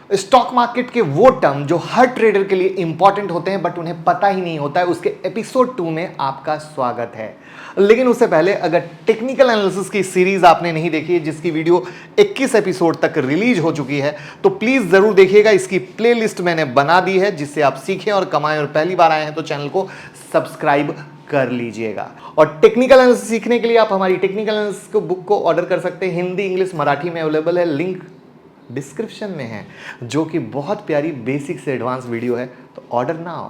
Stock market के वो term जो हर ट्रेडर के लिए इंपॉर्टेंट होते हैं बट उन्हें पता ही नहीं होता है, उसके एपिसोड 2 में आपका स्वागत है। लेकिन उससे पहले अगर टेक्निकल एनालिसिस की सीरीज आपने नहीं देखी है, जिसकी वीडियो 21 एपिसोड तक रिलीज हो चुकी है, तो प्लीज जरूर देखिएगा। इसकी प्लेलिस्ट मैंने बना दी है जिससे आप सीखें और कमाएं, और पहली बार आए हैं तो चैनल को सब्सक्राइब कर लीजिएगा। और टेक्निकल एनालिसिस सीखने के लिए आप हमारी टेक्निकल एनालिसिस को बुक को ऑर्डर कर सकते हैं। हिंदी, इंग्लिश, मराठी में अवेलेबल है। लिंक डिस्क्रिप्शन में है, जो कि बहुत प्यारी बेसिक से एडवांस वीडियो है, तो ऑर्डर नाउ।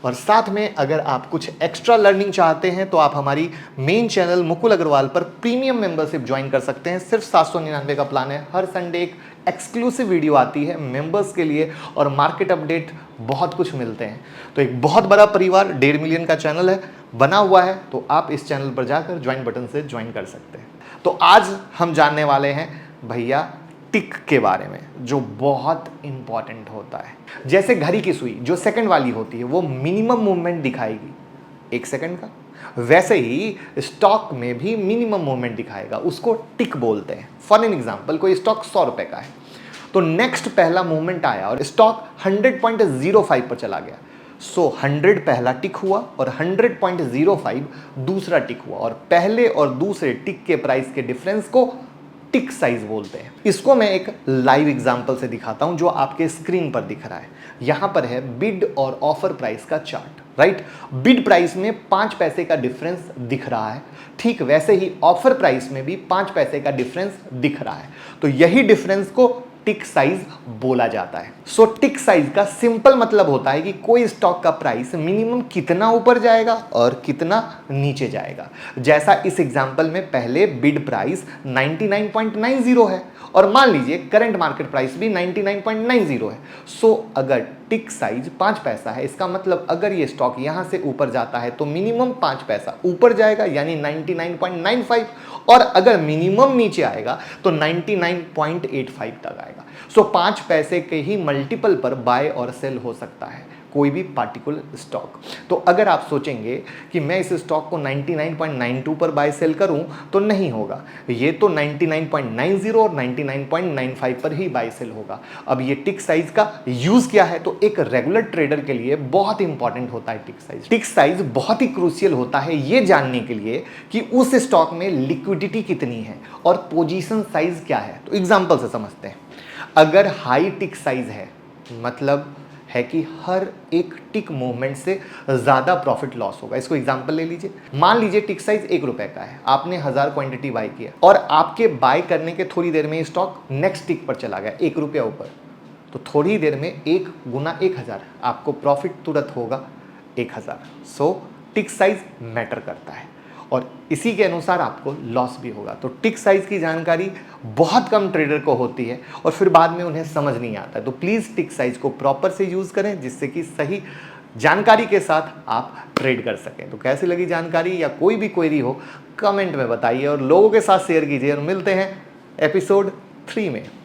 और साथ में अगर आप कुछ एक्स्ट्रा लर्निंग चाहते हैं तो आप हमारी मेन चैनल मुकुल अग्रवाल पर प्रीमियम मेंबरशिप ज्वाइन कर सकते हैं। सिर्फ 799 का प्लान है। हर संडे एक एक्सक्लूसिव वीडियो आती है मेंबर्स के लिए, और मार्केट अपडेट बहुत कुछ मिलते हैं। तो एक बहुत बड़ा परिवार, 1.5 मिलियन का चैनल है बना हुआ है, तो आप इस चैनल पर जाकर ज्वाइन बटन से ज्वाइन कर सकते हैं। तो आज हम जानने वाले हैं भैया टिक के बारे में, जो बहुत इंपॉर्टेंट होता है। जैसे घड़ी की सुई जो सेकंड वाली होती है वो मिनिमम मूवमेंट दिखाएगी 1 सेकंड का, वैसे ही स्टॉक में भी मिनिमम मूवमेंट दिखाएगा, उसको टिक बोलते हैं। फॉर एन एग्जांपल, कोई स्टॉक 100 रुपए का है, तो नेक्स्ट पहला मूवमेंट आया और स्टॉक 100.05 पर चला गया। सो 100 पहला टिक हुआ और 100.05 दूसरा टिक हुआ, और पहले और दूसरे टिक के प्राइस के डिफरेंस को टिक साइज बोलते हैं। इसको मैं एक लाइव एग्जांपल से दिखाता हूं, जो आपके स्क्रीन पर दिख रहा है। यहां पर है बिड और ऑफर प्राइस का चार्ट, राइट। बिड प्राइस में 5 पैसे का डिफरेंस दिख रहा है, ठीक वैसे ही ऑफर प्राइस में भी 5 पैसे का डिफरेंस दिख रहा है। तो यही डिफरेंस को टिक साइज बोला जाता है। सो टिक साइज का सिंपल मतलब होता है कि कोई स्टॉक का प्राइस मिनिमम कितना ऊपर जाएगा और कितना नीचे जाएगा। जैसा इस एग्जांपल में पहले बिड प्राइस 99.90 है, और मान लीजिए करंट मार्केट प्राइस भी 99.90 है। सो अगर टिक साइज 5 पैसा है, इसका मतलब अगर ये स्टॉक यहां से ऊपर जाता है तो मिनिमम 5 पैसा ऊपर जाएगा, यानी 99.95, और अगर मिनिमम नीचे आएगा तो 99.85 तक आएगा। सो 5 पैसे के ही मल्टीपल पर बाय और सेल हो सकता है कोई भी पार्टिकुलर स्टॉक। तो अगर आप सोचेंगे कि मैं इस स्टॉक को 99.92 पर बाय सेल करूं, तो नहीं होगा। ये तो 99.90 और 99.95 पर ही बाय सेल होगा। अब ये टिक साइज का यूज क्या है, तो एक रेगुलर ट्रेडर के लिए बहुत इंपॉर्टेंट होता है टिक साइज। टिक साइज बहुत ही क्रूशियल होता है ये जानने के लिए कि उस स्टॉक में लिक्विडिटी कितनी है और पोजीशन साइज क्या है। तो एग्जांपल से समझते हैं। अगर हाई टिक साइज है, मतलब है कि हर एक टिक मूवमेंट से ज्यादा प्रॉफिट लॉस होगा। इसको एग्जांपल ले लीजिए। मान लीजिए टिक साइज 1 रुपए का है, आपने 1000 क्वांटिटी बाय किया, और आपके बाय करने के थोड़ी देर में स्टॉक नेक्स्ट टिक पर चला गया 1 रुपया ऊपर, तो थोड़ी देर में 1 गुना 1000 आपको प्रॉफिट तुरंत होगा 1000। सो टिक साइज मैटर करता है, और इसी के अनुसार आपको लॉस भी होगा। तो टिक साइज की जानकारी बहुत कम ट्रेडर को होती है, और फिर बाद में उन्हें समझ नहीं आता है। तो प्लीज़ टिक साइज को प्रॉपर से यूज़ करें, जिससे कि सही जानकारी के साथ आप ट्रेड कर सकें। तो कैसी लगी जानकारी, या कोई भी क्वेरी हो कमेंट में बताइए और लोगों के साथ शेयर कीजिए, और मिलते हैं एपिसोड 3 में।